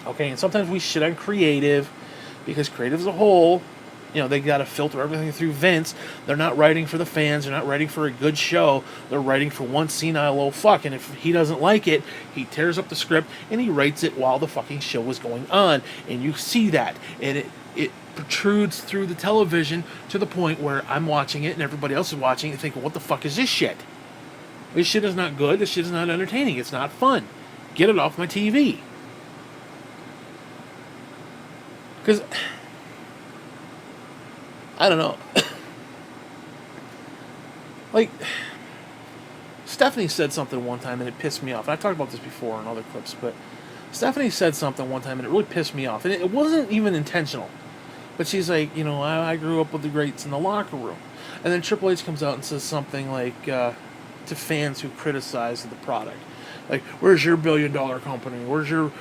Okay, and sometimes we shit on creative because creative as a whole, they got to filter everything through Vince. They're not writing for the fans. They're not writing for a good show. They're writing for one senile old fuck. And if he doesn't like it, he tears up the script and he writes it while the fucking show is going on. And you see that. And it protrudes through the television to the point where I'm watching it and everybody else is watching it and thinking, what the fuck is this shit? This shit is not good. This shit is not entertaining. It's not fun. Get it off my TV. Because, I don't know. Like, Stephanie said something one time and it pissed me off. And I've talked about this before in other clips, but Stephanie said something one time and it really pissed me off. And it wasn't even intentional. But she's like, I grew up with the greats in the locker room. And then Triple H comes out and says something like, to fans who criticize the product. Like, where's your $1 billion company? Where's your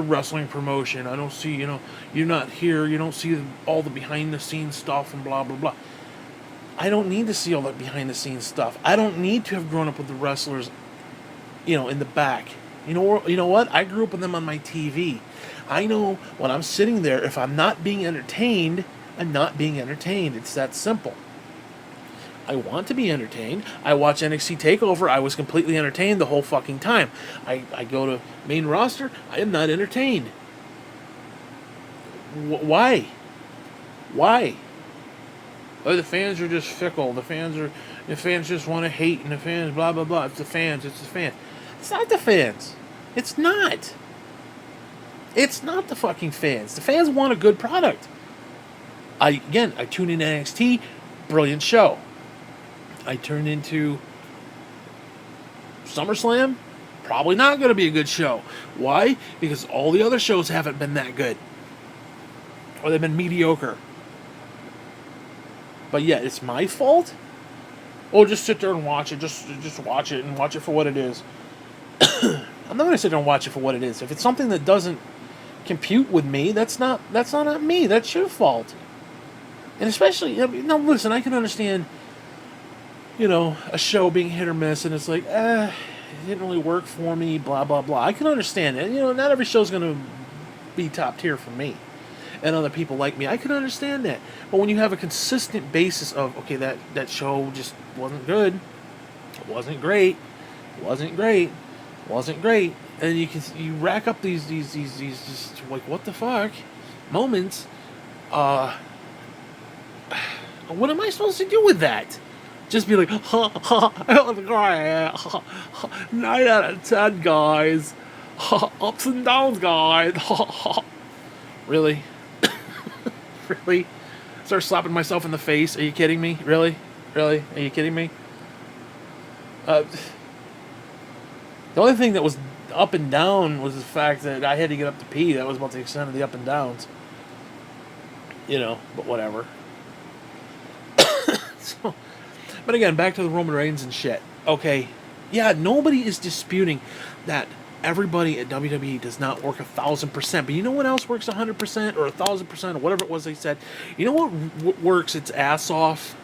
wrestling promotion? I don't see, you're not here. You don't see all the behind the scenes stuff and blah, blah, blah. I don't need to see all that behind the scenes stuff. I don't need to have grown up with the wrestlers, in the back. You know what? I grew up with them on my TV. I know when I'm sitting there, if I'm not being entertained, I'm not being entertained. It's that simple. I want to be entertained. I watch NXT Takeover. I was completely entertained the whole fucking time. I go to main roster. I am not entertained. Why? Why? Oh, the fans are just fickle. The fans just want to hate, and the fans blah blah blah. It's the fans. It's the fans. It's not the fans. It's not. It's not the fucking fans. The fans want a good product. I tune in NXT, brilliant show. I turn into SummerSlam, probably not going to be a good show. Why? Because all the other shows haven't been that good. Or they've been mediocre. But yeah, it's my fault? Oh, just sit there and watch it. Just watch it and watch it for what it is. I'm not going to sit there and watch it for what it is. If it's something that doesn't compute with me, that's not on me. That's your fault. And especially, now listen, I can understand, a show being hit or miss, and it's like, it didn't really work for me, blah, blah, blah. I can understand it. Not every show's going to be top tier for me. And other people like me. I can understand that. But when you have a consistent basis of, okay, that show just wasn't good, it wasn't great, and you rack up these just like, what the fuck moments. What am I supposed to do with that? Just be like, ha, 9 out of 10, guys. Ups and downs, guys. Really? Really? Start slapping myself in the face. Are you kidding me? Really? Are you kidding me? The only thing that was up and down was the fact that I had to get up to pee. That was about the extent of the up and downs. But whatever. But again, back to the Roman Reigns and shit. Okay, yeah, nobody is disputing that everybody at WWE does not work 1,000%. But you know what else works 100% or 1,000% or whatever it was they said? You know what works its ass off?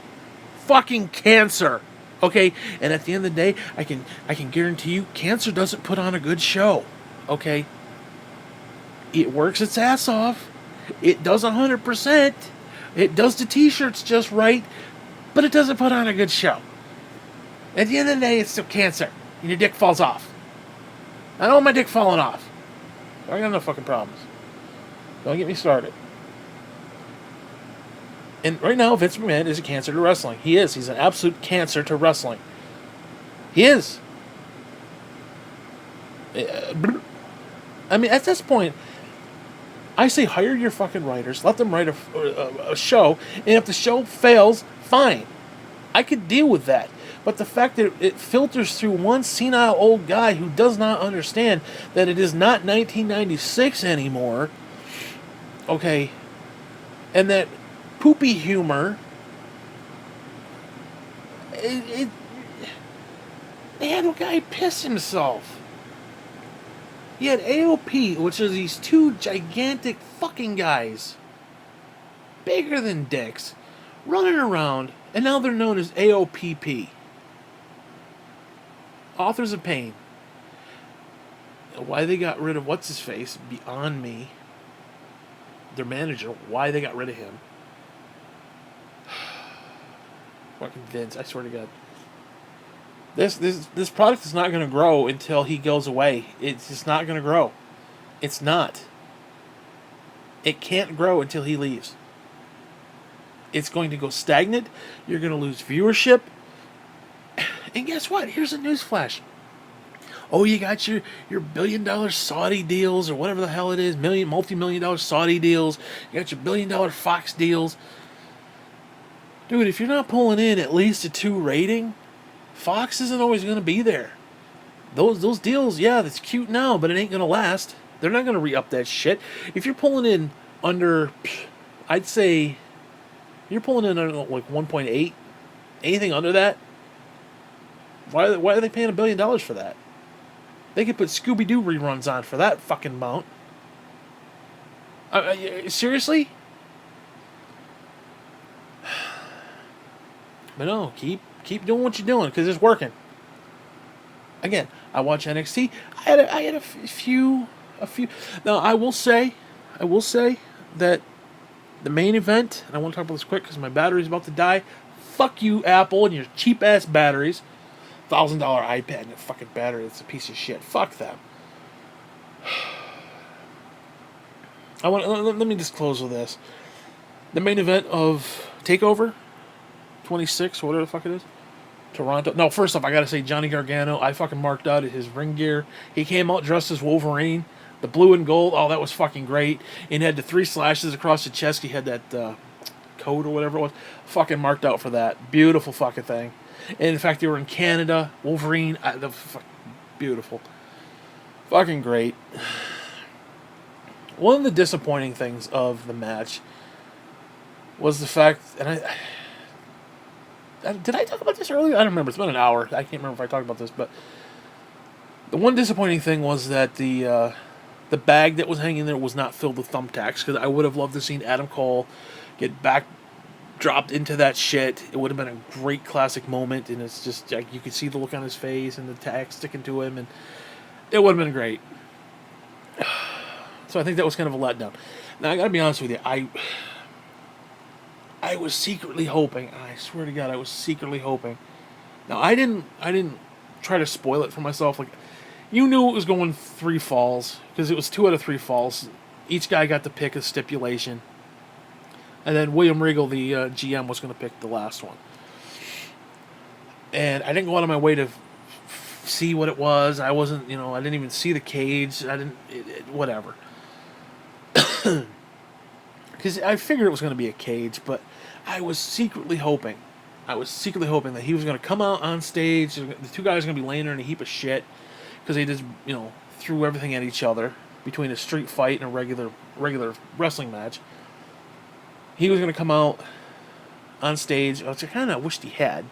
Fucking cancer. Okay, and at the end of the day, I can guarantee you, cancer doesn't put on a good show. Okay, it works its ass off. It does 100%. It does the t-shirts just right, but it doesn't put on a good show. At the end of the day, it's still cancer, and your dick falls off. I don't want my dick falling off. I got no fucking problems. Don't get me started. And right now, Vince McMahon is a cancer to wrestling. He is. He's an absolute cancer to wrestling. He is. I mean, at this point, I say hire your fucking writers. Let them write a show. And if the show fails, fine. I could deal with that. But the fact that it filters through one senile old guy who does not understand that it is not 1996 anymore, okay, and that poopy humor, they had a guy piss himself. He had AOP, which are these two gigantic fucking guys, bigger than dicks, running around, and now they're known as AOPP. Authors of Pain. Why they got rid of what's-his-face, beyond me. Their manager, why they got rid of him. Fucking Vince, I swear to God. This product is not going to grow until he goes away. It's just not going to grow. It's not. It can't grow until he leaves. It's going to go stagnant. You're going to lose viewership. And guess what? Here's a newsflash. Oh, you got your $1 billion Saudi deals or whatever the hell it is, multi-million-dollar Saudi deals. You got your $1 billion Fox deals. Dude, if you're not pulling in at least a 2 rating, Fox isn't always going to be there. Those deals, yeah, that's cute now, but it ain't going to last. They're not going to re-up that shit. If you're pulling in under, I'd say, you're pulling in under like 1.8, anything under that, why are they paying $1 billion for that? They could put Scooby-Doo reruns on for that fucking amount. Seriously? But no, keep doing what you're doing because it's working. Again, I watch NXT. I had a few. Now I will say that the main event. And I want to talk about this quick because my battery's about to die. Fuck you, Apple, and your cheap ass batteries. $1,000 iPad and a fucking battery that's a piece of shit. Fuck them. Let me just close with this. The main event of Takeover 26 or whatever the fuck it is. Toronto. No, first off, I gotta say Johnny Gargano. I fucking marked out his ring gear. He came out dressed as Wolverine. The blue and gold. Oh, that was fucking great. And he had the 3 slashes across the chest. He had that coat or whatever it was. Fucking marked out for that. Beautiful fucking thing. And in fact, they were in Canada. Wolverine. Beautiful. Fucking great. One of the disappointing things of the match was the fact, and did I talk about this earlier? I don't remember. It's been an hour. I can't remember if I talked about this, but the one disappointing thing was that the bag that was hanging there was not filled with thumbtacks, because I would have loved to seen Adam Cole get back dropped into that shit. It would have been a great classic moment, and it's just like you could see the look on his face and the tag sticking to him, and it would have been great. So I think that was kind of a letdown. Now I gotta be honest with you, I was secretly hoping, I swear to God, I was secretly hoping. Now I didn't try to spoil it for myself. Like, you knew it was going 3 falls because it was 2 out of 3 falls. Each guy got to pick a stipulation, and then William Regal, the GM, was going to pick the last one. And I didn't go out of my way to see what it was. I wasn't, I didn't even see the cage. Whatever. Because I figured it was going to be a cage, but I was secretly hoping that he was going to come out on stage. The 2 guys were going to be laying there in a heap of shit because they just, threw everything at each other between a street fight and a regular wrestling match. He was going to come out on stage, which I kind of wished he had.